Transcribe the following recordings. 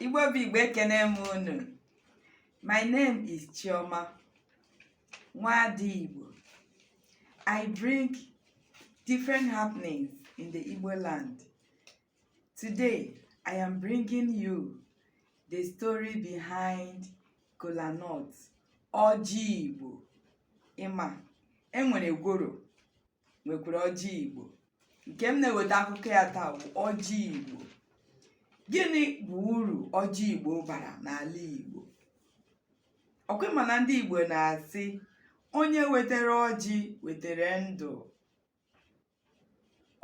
Igbo ekene m unu. My name is Chioma Nwa Ada Igbo. I bring different happenings in the Igboland. Today, I am bringing you the story behind Kolanut, Ọjị Igbo. Ịma, enwere gworo, nwekwara Ọjị Igbo. Nke m na-eweta akụkọ ya taa bụ Ọjị Igbo. Gịnị bụ uru Ọjị Igbo bara n'ala Igbo? Ọkwa ma na ndị Igbo na-asị onye wetara ọjị wetara ndụ.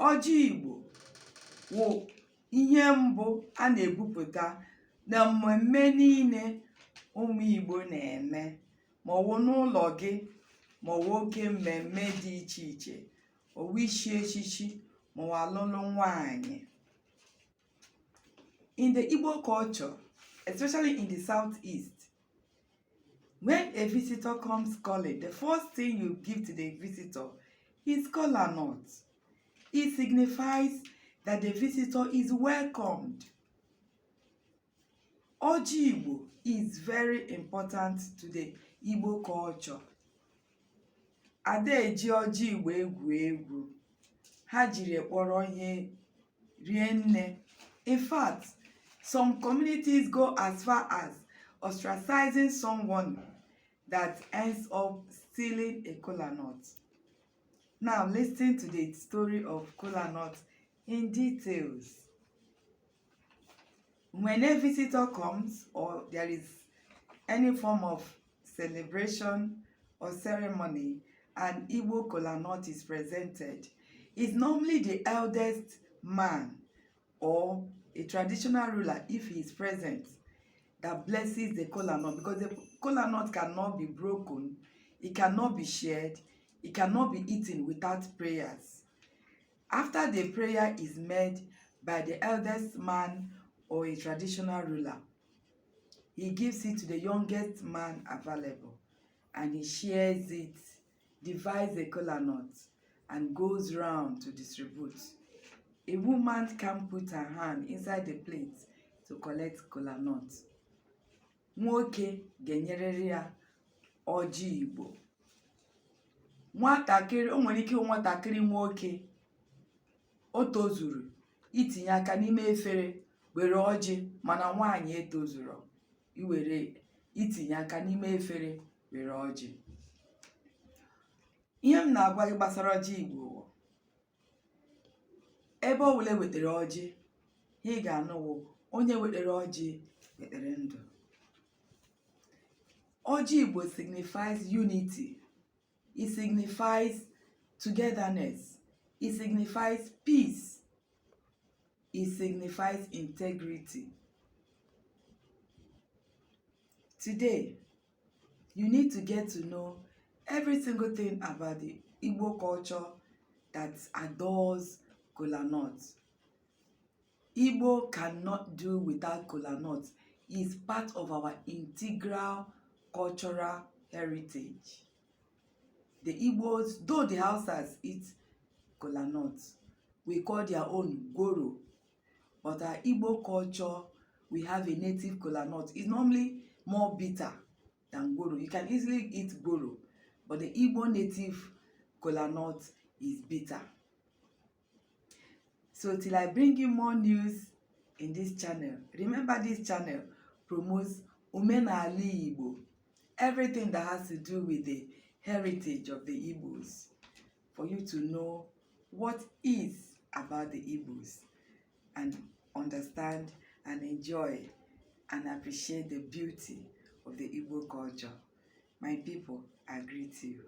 Ọjị Igbo wụ ihe mbụ a na-ebupụta na mmemme niile ụmụ Igbo na-eme, ma ọ wụ n'ụlọ gị, ma ọ wụ oke mmemme dị iche iche, ọ wụ ichi echichi, ma ọ wụ alụlụ nwanyị. In the Igbo culture, especially in the southeast, when a visitor comes calling, the first thing you give to the visitor is Kolanut. It signifies that the visitor is welcomed. Ọjị Igbo is very important to the Igbo culture. Ada eji Ọjị Igbo egwu egwu. Ha jiri kpọrọ ihe rie nne. In fact, some communities go as far as ostracizing someone that ends up stealing a Kolanut. Now listen to the story of Kolanut in details. When a visitor comes or there is any form of celebration or ceremony and Igbo Kolanut is presented, it's normally the eldest man or a traditional ruler, if he is present, that blesses the Kolanut, because the Kolanut cannot be broken, it cannot be shared, it cannot be eaten without prayers. After the prayer is made by the eldest man or a traditional ruler, he gives it to the youngest man available, and he shares it, divides the Kolanut, and goes round to distribute. A woman can put her hand inside the plate to collect Kolanut. Nwoke ga-enyerịrị ya Ọjị Igbo. Nwatakịrị, o nwere ike nwatakịrị nwoke o tozuru itinye aka n'ime efere were ọjị, mana nwaanyị etozuru iwere itinye aka n'ime efere were ọjị. Ihe m na-agwa gị gbasara Ọjị Igbo, ebe ọ wule wetara ọjị, ị ga-anụwo onye wetara ọjị wetara ndụ. Ọjị Igbo signifies unity. It signifies togetherness. It signifies peace. It signifies integrity. Today, you need to get to know every single thing about the Igbo culture that adores Kolanut. Igbo cannot do without Kolanut. It's part of our integral cultural heritage. The Igbos, though the Hausas eat Kolanut, we call their own goro. But our Igbo culture, we have a native Kolanut. It's normally more bitter than goro. You can easily eat goro, but the Igbo native Kolanut is bitter. So till I bring you more news in this channel, remember this channel promotes Omenala Igbo, everything that has to do with the heritage of the Igbos, for you to know what is about the Igbos and understand and enjoy and appreciate the beauty of the Igbo culture. My people, I greet you.